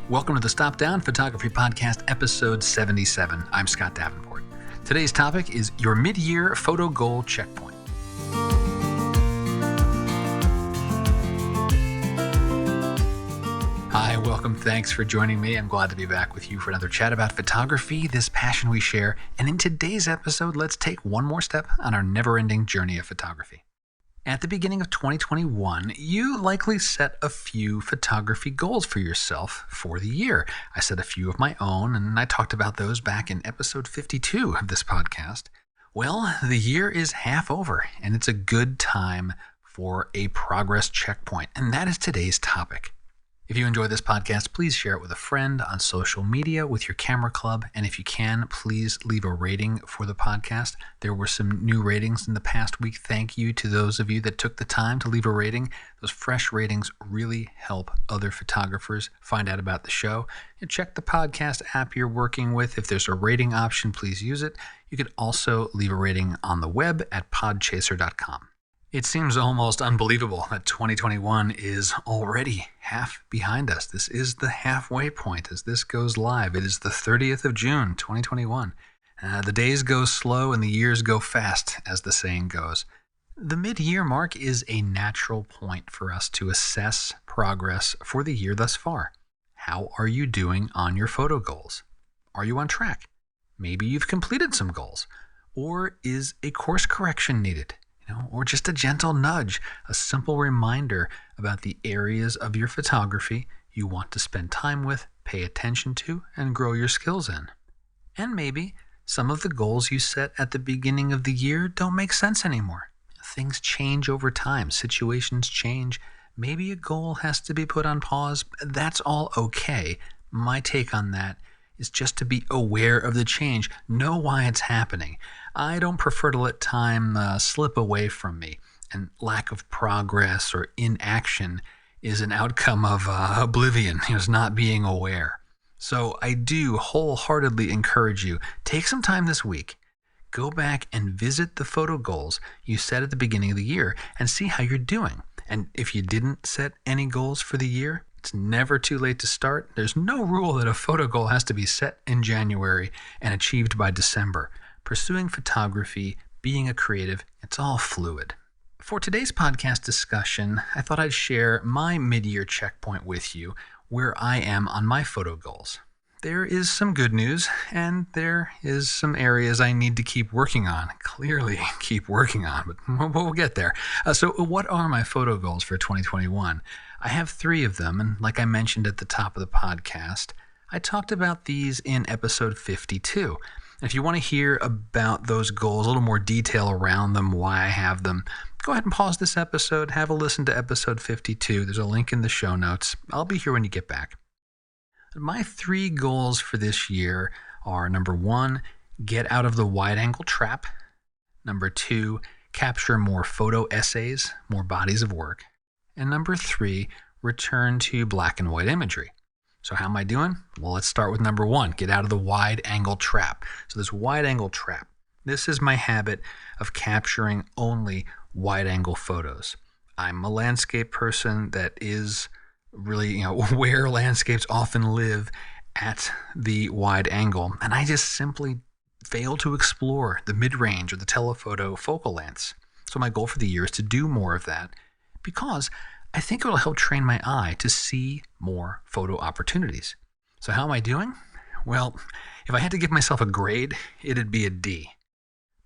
Welcome to the Stop Down Photography Podcast, episode 77. I'm Scott Davenport. Today's topic is your mid-year photo goal checkpoint. Hi, welcome. Thanks for joining me. I'm glad to be back with you for another chat about photography, this passion we share. And in today's episode, let's take one more step on our never-ending journey of photography. At the beginning of 2021, you likely set a few photography goals for yourself for the year. I set a few of my own, and I talked about those back in episode 52 of this podcast. Well, the year is half over, and it's a good time for a progress checkpoint, and that is today's topic. If you enjoy this podcast, please share it with a friend on social media, with your camera club, and if you can, please leave a rating for the podcast. There were some new ratings in the past week. Thank you to those of you that took the time to leave a rating. Those fresh ratings really help other photographers find out about the show. And check the podcast app you're working with. If there's a rating option, please use it. You could also leave a rating on the web at podchaser.com. It seems almost unbelievable that 2021 is already half behind us. This is the halfway point as this goes live. It is the 30th of June, 2021. The days go slow and the years go fast, as the saying goes. The mid-year mark is a natural point for us to assess progress for the year thus far. How are you doing on your photo goals? Are you on track? Maybe you've completed some goals. Or is a course correction needed? Or just a gentle nudge, a simple reminder about the areas of your photography you want to spend time with, pay attention to, and grow your skills in. And maybe some of the goals you set at the beginning of the year don't make sense anymore. Things change over time, situations change. Maybe a goal has to be put on pause. That's all okay. My take on that is just to be aware of the change, know why it's happening. I don't prefer to let time slip away from me, and lack of progress or inaction is an outcome of oblivion, it's not being aware. So I do wholeheartedly encourage you, take some time this week, go back and visit the photo goals you set at the beginning of the year and see how you're doing. And if you didn't set any goals for the year, it's never too late to start. There's no rule that a photo goal has to be set in January and achieved by December. Pursuing photography, being a creative, it's all fluid. For today's podcast discussion, I thought I'd share my mid-year checkpoint with you, where I am on my photo goals. There is some good news, and there is some areas I need to keep working on. Clearly keep working on, but we'll get there. So what are my photo goals for 2021? I have 3 of them, and like I mentioned at the top of the podcast, I talked about these in episode 52. If you want to hear about those goals, a little more detail around them, why I have them, go ahead and pause this episode, have a listen to episode 52. There's a link in the show notes. I'll be here when you get back. My 3 goals for this year are: number 1, get out of the wide-angle trap. Number 2, capture more photo essays, more bodies of work. And number 3, return to black and white imagery. So how am I doing? Well, let's start with number 1, get out of the wide-angle trap. So this wide-angle trap, this is my habit of capturing only wide-angle photos. I'm a landscape person that is really, where landscapes often live at the wide angle. And I just simply fail to explore the mid-range or the telephoto focal lengths. So my goal for the year is to do more of that, because I think it will help train my eye to see more photo opportunities. So how am I doing? Well, if I had to give myself a grade, it'd be a D-.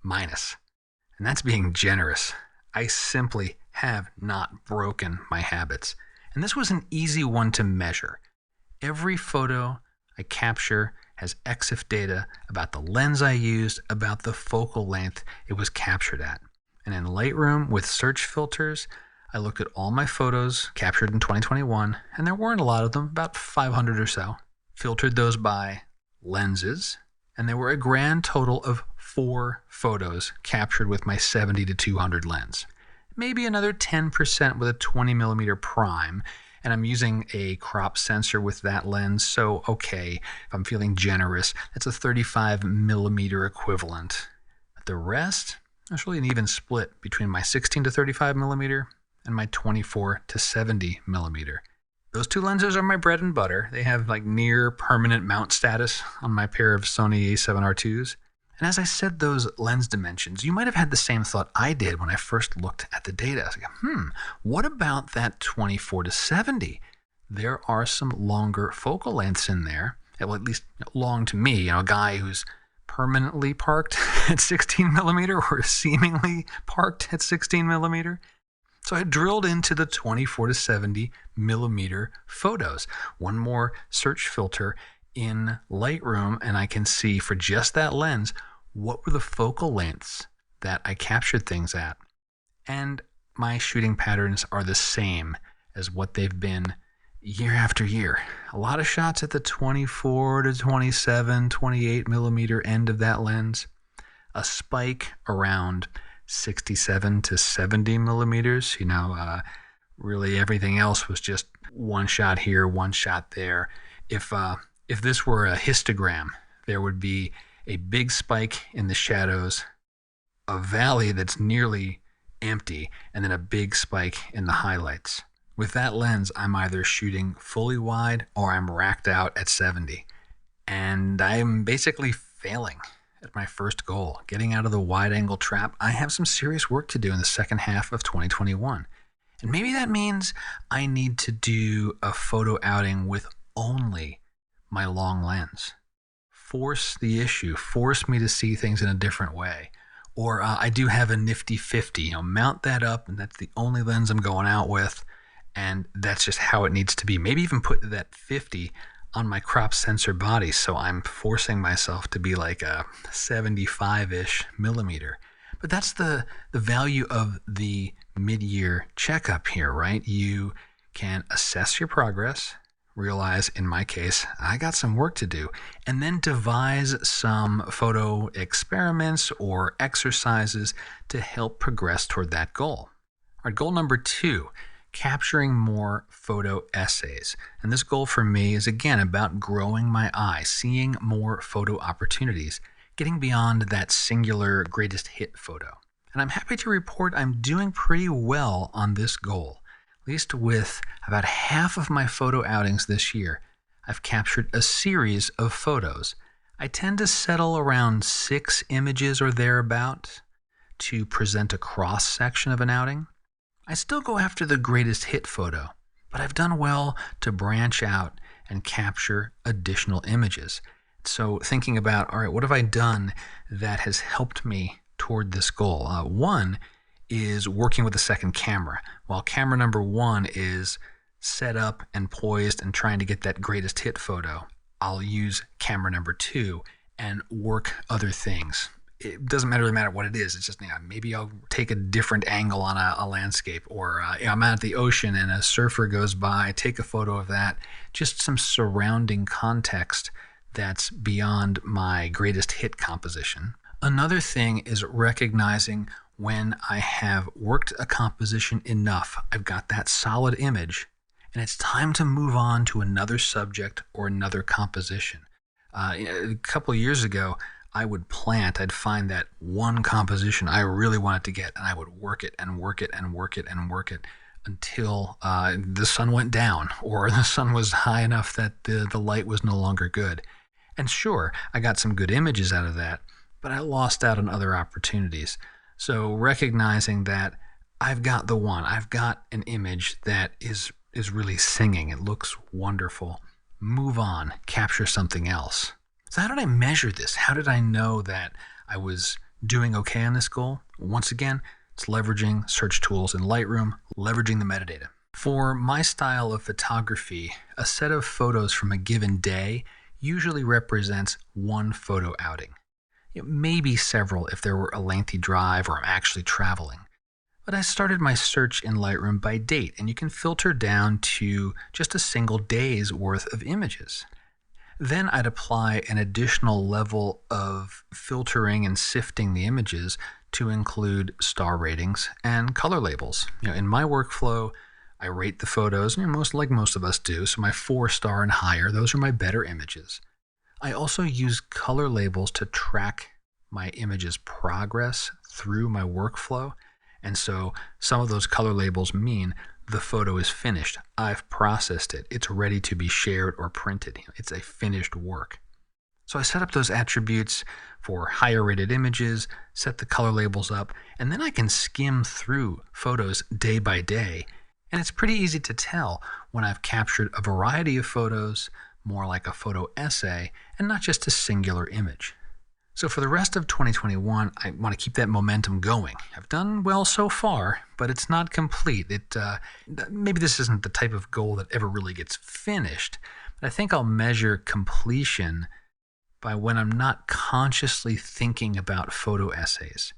And that's being generous. I simply have not broken my habits. And this was an easy one to measure. Every photo I capture has EXIF data about the lens I used, about the focal length it was captured at. And in Lightroom with search filters, I looked at all my photos captured in 2021, and there weren't a lot of them, about 500 or so. Filtered those by lenses, and there were a grand total of 4 photos captured with my 70 to 200 lens. Maybe another 10% with a 20mm prime, and I'm using a crop sensor with that lens, so okay, if I'm feeling generous, that's a 35mm equivalent. But the rest, there's really an even split between my 16 to 35mm and my 24 to 70mm. Those two lenses are my bread and butter. They have like near permanent mount status on my pair of Sony A7R2s. And as I said those lens dimensions, you might have had the same thought I did when I first looked at the data. I was like, what about that 24-70? There are some longer focal lengths in there, well, at least long to me, a guy who's permanently parked at 16 millimeter or seemingly parked at 16 millimeter. So I drilled into the 24-70 millimeter photos. One more search filter in Lightroom, and I can see for just that lens, what were the focal lengths that I captured things at. And my shooting patterns are the same as what they've been year after year. A lot of shots at the 24-27, 28 millimeter end of that lens. A spike around 67-70 millimeters. Really everything else was just one shot here, one shot there. If this were a histogram, there would be a big spike in the shadows, a valley that's nearly empty, and then a big spike in the highlights. With that lens, I'm either shooting fully wide or I'm racked out at 70. And I'm basically failing at my first goal, getting out of the wide-angle trap. I have some serious work to do in the second half of 2021. And maybe that means I need to do a photo outing with only my long lens. Force the issue, force me to see things in a different way. Or I do have a nifty 50, mount that up, and that's the only lens I'm going out with, and that's just how it needs to be. Maybe even put that 50 on my crop sensor body, so I'm forcing myself to be like a 75-ish millimeter. But that's the value of the mid-year checkup here, right? You can assess your progress, realize, in my case, I got some work to do, and then devise some photo experiments or exercises to help progress toward that goal. All right, goal number 2, capturing more photo essays. And this goal for me is again about growing my eye, seeing more photo opportunities, getting beyond that singular greatest hit photo. And I'm happy to report I'm doing pretty well on this goal. At least with about half of my photo outings this year, I've captured a series of photos. I tend to settle around 6 images or thereabout to present a cross-section of an outing. I still go after the greatest hit photo, but I've done well to branch out and capture additional images. So thinking about, all right, what have I done that has helped me toward this goal? One is working with a second camera. While camera number 1 is set up and poised and trying to get that greatest hit photo, I'll use camera number 2 and work other things. It doesn't really matter what it is. It's just, maybe I'll take a different angle on a landscape, or I'm out at the ocean and a surfer goes by, take a photo of that. Just some surrounding context that's beyond my greatest hit composition. Another thing is recognizing when I have worked a composition enough, I've got that solid image, and it's time to move on to another subject or another composition. A couple of years ago, I'd find that one composition I really wanted to get, and I would work it and work it and work it and work it until the sun went down, or the sun was high enough that the light was no longer good. And sure, I got some good images out of that, but I lost out on other opportunities. So recognizing that I've got the one, I've got an image that is really singing, it looks wonderful. Move on, capture something else. So how did I measure this? How did I know that I was doing okay on this goal? Once again, it's leveraging search tools in Lightroom, leveraging the metadata. For my style of photography, a set of photos from a given day usually represents one photo outing. It may be several if there were a lengthy drive or I'm actually traveling. But I started my search in Lightroom by date, and you can filter down to just a single day's worth of images. Then I'd apply an additional level of filtering and sifting the images to include star ratings and color labels. In my workflow, I rate the photos, most of us do, so my 4-star and higher, those are my better images. I also use color labels to track my image's progress through my workflow, and so some of those color labels mean the photo is finished. I've processed it. It's ready to be shared or printed. It's a finished work. So I set up those attributes for higher rated images, set the color labels up, and then I can skim through photos day by day. And it's pretty easy to tell when I've captured a variety of photos, more like a photo essay, and not just a singular image. So for the rest of 2021, I want to keep that momentum going. I've done well so far, but it's not complete. Maybe this isn't the type of goal that ever really gets finished, but I think I'll measure completion by when I'm not consciously thinking about photo essays.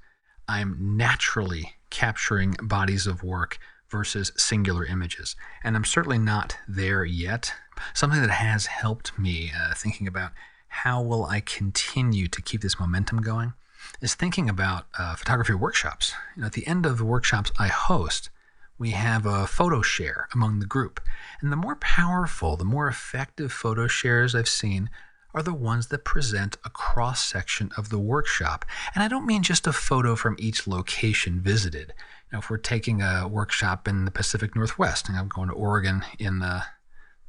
I'm naturally capturing bodies of work versus singular images, and I'm certainly not there yet. Something that has helped me thinking about how will I continue to keep this momentum going is thinking about photography workshops. At the end of the workshops I host, we have a photo share among the group. And the more powerful, the more effective photo shares I've seen are the ones that present a cross-section of the workshop. And I don't mean just a photo from each location visited. If we're taking a workshop in the Pacific Northwest, and I'm going to Oregon in the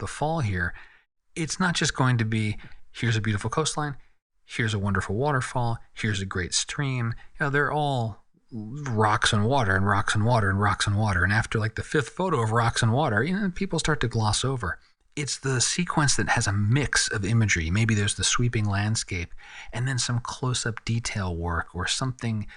fall here, it's not just going to be, here's a beautiful coastline, here's a wonderful waterfall, here's a great stream. They're all rocks and water and rocks and water and rocks and water. And after like the fifth photo of rocks and water, people start to gloss over. It's the sequence that has a mix of imagery. Maybe there's the sweeping landscape and then some close-up detail work or something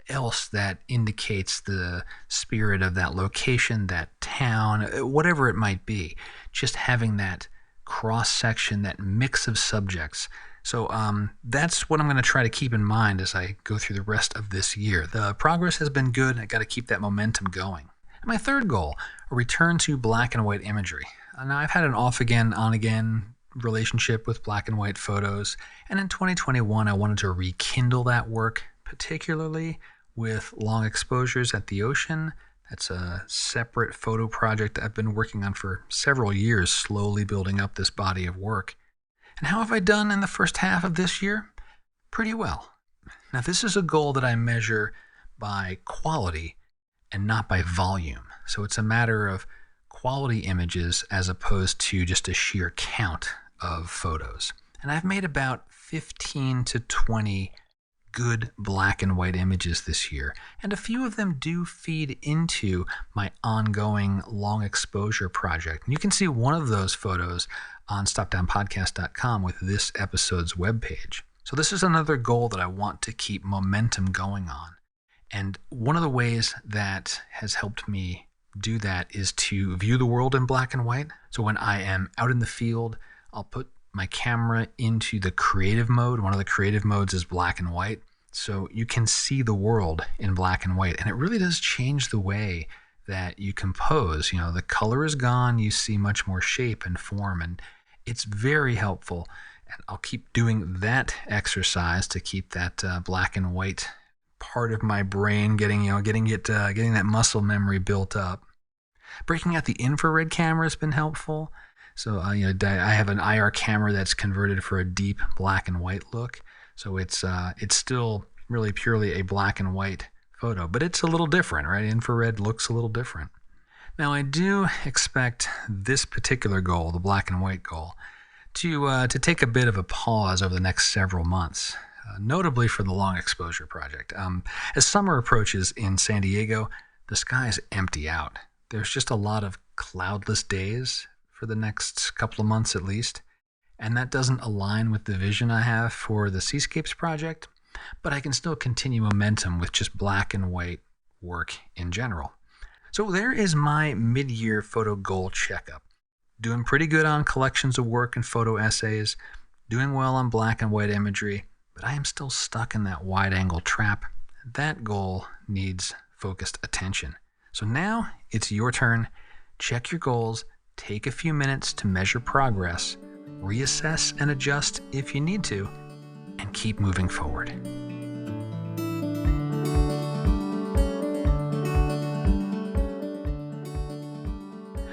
else that indicates the spirit of that location, that town, whatever it might be. Just having that cross-section, that mix of subjects. So that's what I'm going to try to keep in mind as I go through the rest of this year. The progress has been good. I got to keep that momentum going. And my third goal, a return to black and white imagery. Now, I've had an off-again, on-again relationship with black and white photos, and in 2021, I wanted to rekindle that work, particularly with long exposures at the ocean. That's a separate photo project I've been working on for several years, slowly building up this body of work. And how have I done in the first half of this year? Pretty well. Now, this is a goal that I measure by quality and not by volume. So it's a matter of quality images as opposed to just a sheer count of photos. And I've made about 15 to 20 good black and white images this year, and a few of them do feed into my ongoing long exposure project. And you can see one of those photos on stopdownpodcast.com with this episode's webpage. So this is another goal that I want to keep momentum going on. And one of the ways that has helped me do that is to view the world in black and white. So when I am out in the field, I'll put my camera into the creative mode. One of the creative modes is black and white. So you can see the world in black and white. And it really does change the way that you compose. The color is gone. You see much more shape and form. And it's very helpful. And I'll keep doing that exercise to keep that black and white part of my brain getting that muscle memory built up. Breaking out the infrared camera has been helpful. So I have an IR camera that's converted for a deep black and white look. So it's still really purely a black and white photo, but it's a little different, right? Infrared looks a little different. Now I do expect this particular goal, the black and white goal, to take a bit of a pause over the next several months. Notably for the long exposure project. As summer approaches in San Diego, the skies empty out. There's just a lot of cloudless days for the next couple of months at least, and that doesn't align with the vision I have for the Seascapes project, but I can still continue momentum with just black and white work in general. So there is my mid-year photo goal checkup. Doing pretty good on collections of work and photo essays, doing well on black and white imagery, but I am still stuck in that wide-angle trap. That goal needs focused attention. So now it's your turn. Check your goals, take a few minutes to measure progress, reassess and adjust if you need to, and keep moving forward.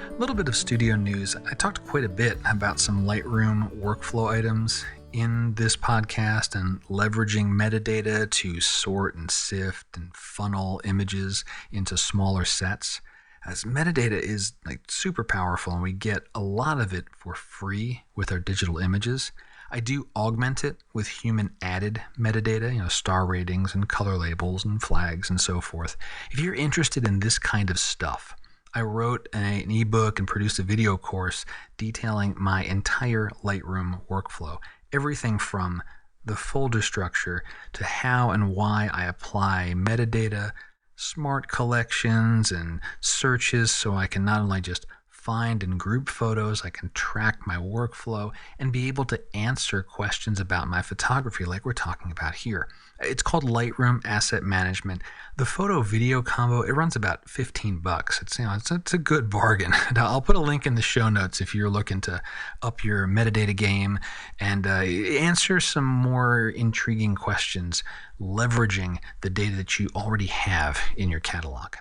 A little bit of studio news. I talked quite a bit about some Lightroom workflow items in this podcast and leveraging metadata to sort and sift and funnel images into smaller sets. as metadata is like super powerful and we get a lot of it for free with our digital images. I do augment it with human added metadata, star ratings and color labels and flags and so forth. If you're interested in this kind of stuff, I wrote an ebook and produced a video course detailing my entire Lightroom workflow. Everything from the folder structure to how and why I apply metadata, smart collections, and searches so I can not only just find and group photos, I can track my workflow and be able to answer questions about my photography like we're talking about here. It's called Lightroom Asset Management. The photo video combo, it runs about $15. It's a good bargain. I'll put a link in the show notes if you're looking to up your metadata game and answer some more intriguing questions leveraging the data that you already have in your catalog.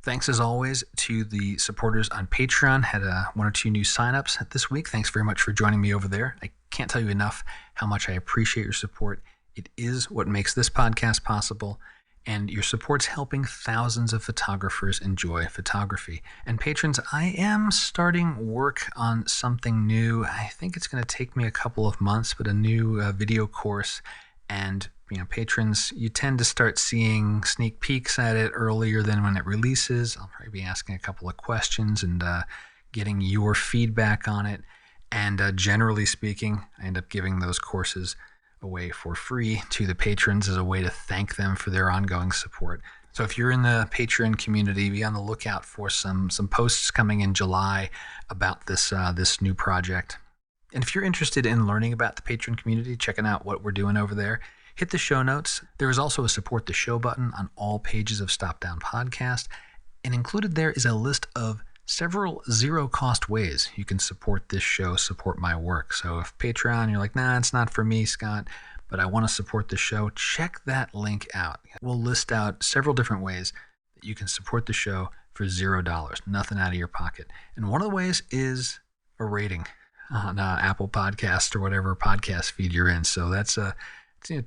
Thanks as always to the supporters on Patreon. Had one or two new signups this week. Thanks very much for joining me over there. I can't tell you enough how much I appreciate your support. It is what makes this podcast possible, and your support's helping thousands of photographers enjoy photography. And patrons, I am starting work on something new. I think it's going to take me a couple of months, but a new video course. And patrons, you tend to start seeing sneak peeks at it earlier than when it releases. I'll probably be asking a couple of questions and getting your feedback on it. And generally speaking, I end up giving those courses away for free to the patrons as a way to thank them for their ongoing support. So if you're in the Patreon community, be on the lookout for some posts coming in July about this new project. And if you're interested in learning about the Patreon community, checking out what we're doing over there, hit the show notes. There is also a support the show button on all pages of Stop Down Podcast. And included there is a list of several zero-cost ways you can support this show, support my work. So if Patreon, you're like, nah, it's not for me, Scott, but I want to support the show, check that link out. We'll list out several different ways that you can support the show for $0, nothing out of your pocket. And one of the ways is a rating on Apple Podcasts or whatever podcast feed you're in. So that's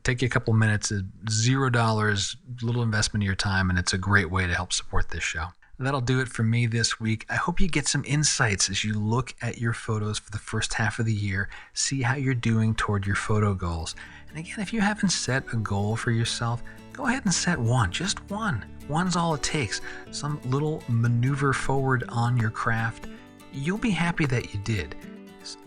take you a couple minutes, $0, little investment of your time, and it's a great way to help support this show. That'll do it for me this week. I hope you get some insights as you look at your photos for the first half of the year, see how you're doing toward your photo goals. And again, if you haven't set a goal for yourself, go ahead and set one, just one. One's all it takes. Some little maneuver forward on your craft. You'll be happy that you did.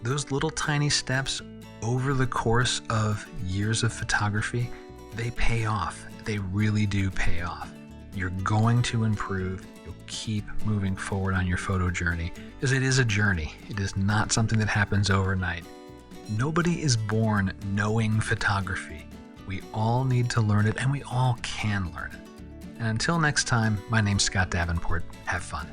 Those little tiny steps over the course of years of photography, they pay off. They really do pay off. You're going to improve. You'll keep moving forward on your photo journey, because it is a journey. It is not something that happens overnight. Nobody is born knowing photography. We all need to learn it, and we all can learn it. And until next time, my name's Scott Davenport. Have fun.